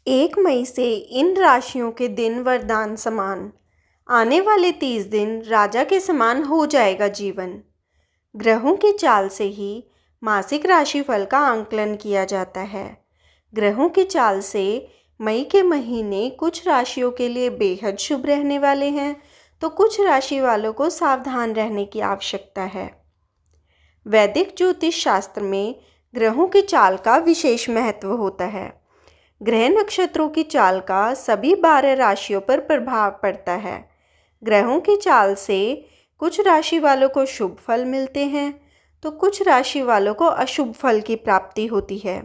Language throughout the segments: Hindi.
1 मई से इन राशियों के दिन वरदान समान। आने वाले 30 दिन राजा के समान हो जाएगा जीवन। ग्रहों की चाल से ही मासिक राशिफल का आंकलन किया जाता है। ग्रहों की चाल से मई के महीने कुछ राशियों के लिए बेहद शुभ रहने वाले हैं, तो कुछ राशि वालों को सावधान रहने की आवश्यकता है। वैदिक ज्योतिष शास्त्र में ग्रहों की चाल का विशेष महत्व होता है। ग्रह नक्षत्रों की चाल का सभी 12 राशियों पर प्रभाव पड़ता है। ग्रहों की चाल से कुछ राशि वालों को शुभ फल मिलते हैं, तो कुछ राशि वालों को अशुभ फल की प्राप्ति होती है।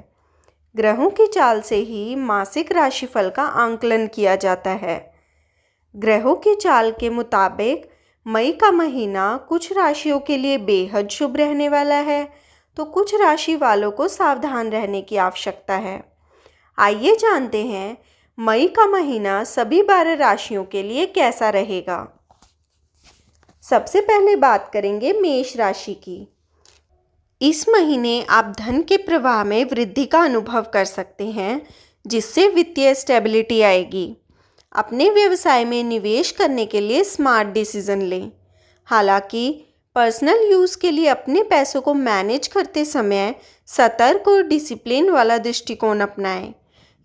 ग्रहों की चाल से ही मासिक राशिफल का आंकलन किया जाता है। ग्रहों की चाल के मुताबिक मई का महीना कुछ राशियों के लिए बेहद शुभ रहने वाला है, तो कुछ राशि वालों को सावधान रहने की आवश्यकता है। आइए जानते हैं मई का महीना सभी 12 राशियों के लिए कैसा रहेगा। सबसे पहले बात करेंगे मेष राशि की। इस महीने आप धन के प्रवाह में वृद्धि का अनुभव कर सकते हैं, जिससे वित्तीय स्टेबिलिटी आएगी। अपने व्यवसाय में निवेश करने के लिए स्मार्ट डिसीजन लें। हालांकि पर्सनल यूज़ के लिए अपने पैसों को मैनेज करते समय सतर्क और डिसिप्लिन वाला दृष्टिकोण अपनाएं।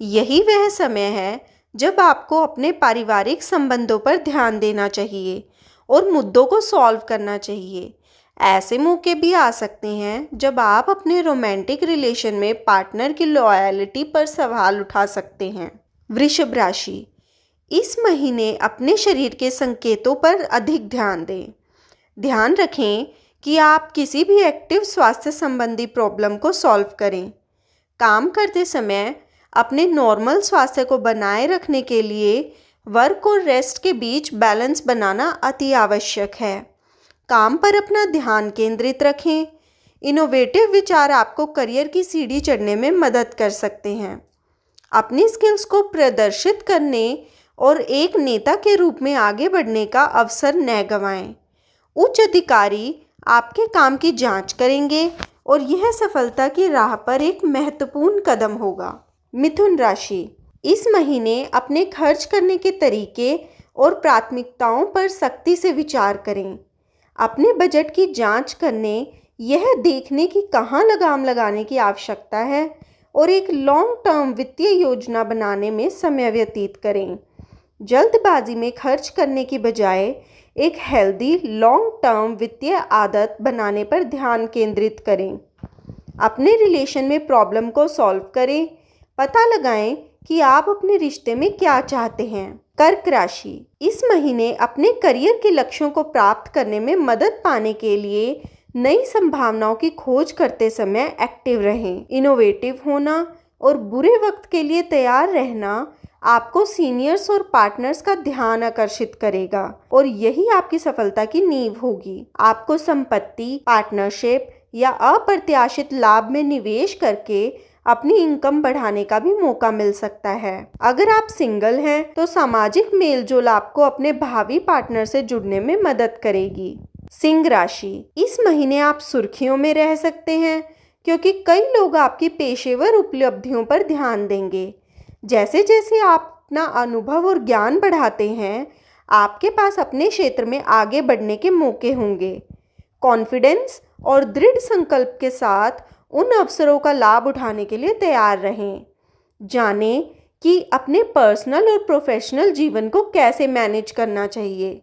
यही वह समय है जब आपको अपने पारिवारिक संबंधों पर ध्यान देना चाहिए और मुद्दों को सॉल्व करना चाहिए। ऐसे मौके भी आ सकते हैं जब आप अपने रोमांटिक रिलेशन में पार्टनर की लॉयल्टी पर सवाल उठा सकते हैं। वृषभ राशि, इस महीने अपने शरीर के संकेतों पर अधिक ध्यान दें। ध्यान रखें कि आप किसी भी एक्टिव स्वास्थ्य संबंधी प्रॉब्लम को सॉल्व करें। काम करते समय अपने नॉर्मल स्वास्थ्य को बनाए रखने के लिए वर्क और रेस्ट के बीच बैलेंस बनाना अति आवश्यक है। काम पर अपना ध्यान केंद्रित रखें। इनोवेटिव विचार आपको करियर की सीढ़ी चढ़ने में मदद कर सकते हैं। अपनी स्किल्स को प्रदर्शित करने और एक नेता के रूप में आगे बढ़ने का अवसर न गंवाएं। उच्च अधिकारी आपके काम की जांच करेंगे और यह सफलता की राह पर एक महत्वपूर्ण कदम होगा। मिथुन राशि, इस महीने अपने खर्च करने के तरीके और प्राथमिकताओं पर सख्ती से विचार करें। अपने बजट की जांच करने, यह देखने की कहां लगाम लगाने की आवश्यकता है और एक लॉन्ग टर्म वित्तीय योजना बनाने में समय व्यतीत करें। जल्दबाजी में खर्च करने की बजाय एक हेल्दी लॉन्ग टर्म वित्तीय आदत बनाने पर ध्यान केंद्रित करें। अपने रिलेशन में प्रॉब्लम को सॉल्व करें। पता लगाएं कि आप अपने रिश्ते में क्या चाहते हैं। कर्क राशि, इस महीने अपने करियर के लक्ष्यों को प्राप्त करने में मदद पाने के लिए नई संभावनाओं की खोज करते समय एक्टिव रहें। इनोवेटिव होना और बुरे वक्त के लिए तैयार रहना आपको सीनियर्स और पार्टनर्स का ध्यान आकर्षित करेगा और यही आपकी सफलता की नींव होगी। आपको संपत्ति, पार्टनरशिप या अप्रत्याशित लाभ में निवेश करके अपनी इनकम बढ़ाने का भी मौका मिल सकता है। अगर आप सिंगल हैं तो सामाजिक मेलजोल आपको अपने भावी पार्टनर से जुड़ने में मदद करेगी। सिंह राशि, इस महीने आप सुर्खियों में रह सकते हैं क्योंकि कई लोग आपकी पेशेवर उपलब्धियों पर ध्यान देंगे। जैसे जैसे आप अपना अनुभव और ज्ञान बढ़ाते हैं, आपके पास अपने क्षेत्र में आगे बढ़ने के मौके होंगे। कॉन्फिडेंस और दृढ़ संकल्प के साथ उन अवसरों का लाभ उठाने के लिए तैयार रहें। जानें कि अपने पर्सनल और प्रोफेशनल जीवन को कैसे मैनेज करना चाहिए।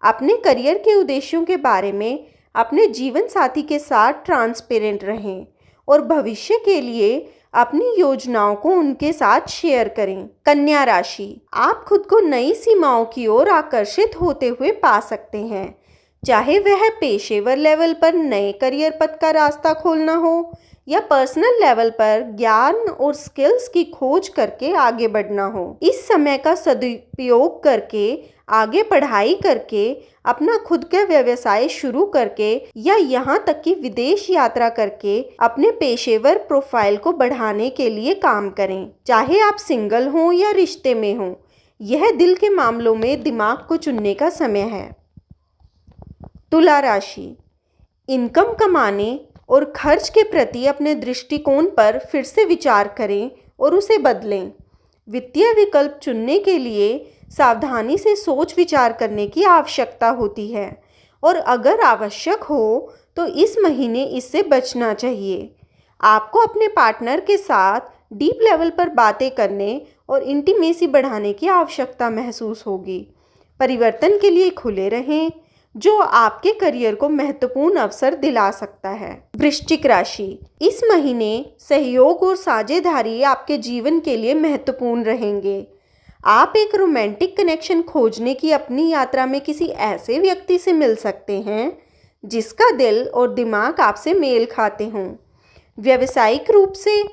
अपने करियर के उद्देश्यों के बारे में अपने जीवन साथी के साथ ट्रांसपेरेंट रहें और भविष्य के लिए अपनी योजनाओं को उनके साथ शेयर करें। कन्या राशि, आप खुद को नई सीमाओं की ओर आकर्षित होते हुए पा सकते हैं, चाहे वह पेशेवर लेवल पर नए करियर पथ का रास्ता खोलना हो या पर्सनल लेवल पर ज्ञान और स्किल्स की खोज करके आगे बढ़ना हो। इस समय का सदुपयोग करके आगे पढ़ाई करके अपना खुद का व्यवसाय शुरू करके या यहाँ तक कि विदेश यात्रा करके अपने पेशेवर प्रोफाइल को बढ़ाने के लिए काम करें। चाहे आप सिंगल हों या रिश्ते में हों, यह दिल के मामलों में दिमाग को चुनने का समय है। तुला राशि, इनकम कमाने और खर्च के प्रति अपने दृष्टिकोण पर फिर से विचार करें और उसे बदलें। वित्तीय विकल्प चुनने के लिए सावधानी से सोच विचार करने की आवश्यकता होती है और अगर आवश्यक हो तो इस महीने इससे बचना चाहिए। आपको अपने पार्टनर के साथ डीप लेवल पर बातें करने और इंटीमेसी बढ़ाने की आवश्यकता महसूस होगी। परिवर्तन के लिए खुले रहें, जो आपके करियर को महत्वपूर्ण अवसर दिला सकता है। वृश्चिक राशि, इस महीने सहयोग और साझेदारी आपके जीवन के लिए महत्वपूर्ण रहेंगे। आप एक रोमांटिक कनेक्शन खोजने की अपनी यात्रा में किसी ऐसे व्यक्ति से मिल सकते हैं जिसका दिल और दिमाग आपसे मेल खाते हों। व्यावसायिक रूप से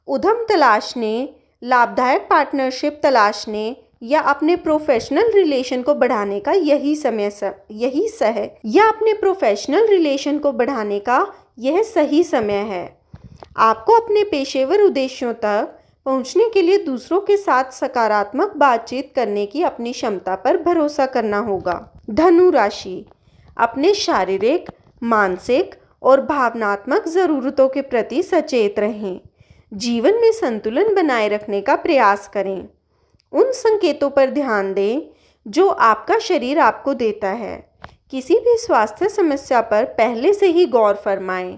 उद्यम तलाशने, लाभदायक पार्टनरशिप तलाशने या अपने प्रोफेशनल रिलेशन को बढ़ाने का यह सही समय है। आपको अपने पेशेवर उद्देश्यों तक पहुंचने के लिए दूसरों के साथ सकारात्मक बातचीत करने की अपनी क्षमता पर भरोसा करना होगा। धनु राशि, अपने शारीरिक, मानसिक और भावनात्मक ज़रूरतों के प्रति सचेत रहें। जीवन में संतुलन बनाए रखने का प्रयास करें। उन संकेतों पर ध्यान दें जो आपका शरीर आपको देता है। किसी भी स्वास्थ्य समस्या पर पहले से ही गौर फरमाएं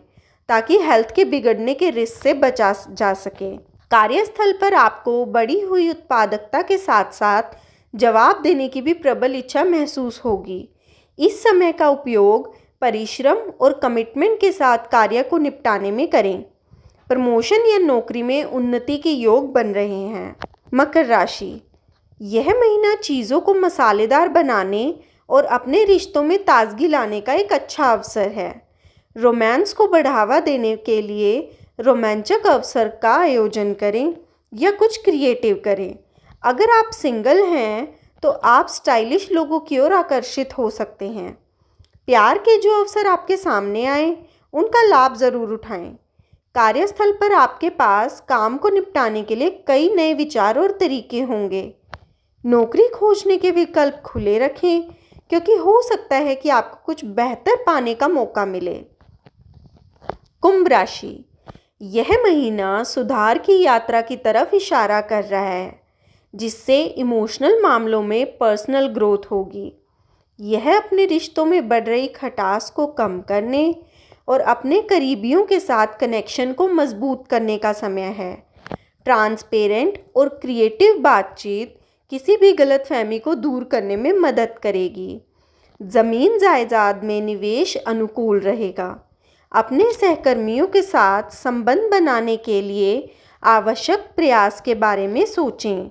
ताकि हेल्थ के बिगड़ने के रिस्क से बचा जा सके। कार्यस्थल पर आपको बढ़ी हुई उत्पादकता के साथ साथ जवाब देने की भी प्रबल इच्छा महसूस होगी। इस समय का उपयोग परिश्रम और कमिटमेंट के साथ कार्य को निपटाने में करें। प्रमोशन या नौकरी में उन्नति के योग बन रहे हैं। मकर राशि, यह महीना चीज़ों को मसालेदार बनाने और अपने रिश्तों में ताजगी लाने का एक अच्छा अवसर है। रोमांस को बढ़ावा देने के लिए रोमांचक अवसर का आयोजन करें या कुछ क्रिएटिव करें। अगर आप सिंगल हैं तो आप स्टाइलिश लोगों की ओर आकर्षित हो सकते हैं। प्यार के जो अवसर आपके सामने आए उनका लाभ ज़रूर उठाएं। कार्यस्थल पर आपके पास काम को निपटाने के लिए कई नए विचार और तरीके होंगे। नौकरी खोजने के विकल्प खुले रखें क्योंकि हो सकता है कि आपको कुछ बेहतर पाने का मौका मिले। कुंभ राशि, यह महीना सुधार की यात्रा की तरफ इशारा कर रहा है जिससे इमोशनल मामलों में पर्सनल ग्रोथ होगी। यह अपने रिश्तों में बढ़ रही खटास को कम करने और अपने करीबियों के साथ कनेक्शन को मजबूत करने का समय है। ट्रांसपेरेंट और क्रिएटिव बातचीत किसी भी गलतफहमी को दूर करने में मदद करेगी। ज़मीन जायदाद में निवेश अनुकूल रहेगा। अपने सहकर्मियों के साथ संबंध बनाने के लिए आवश्यक प्रयास के बारे में सोचें।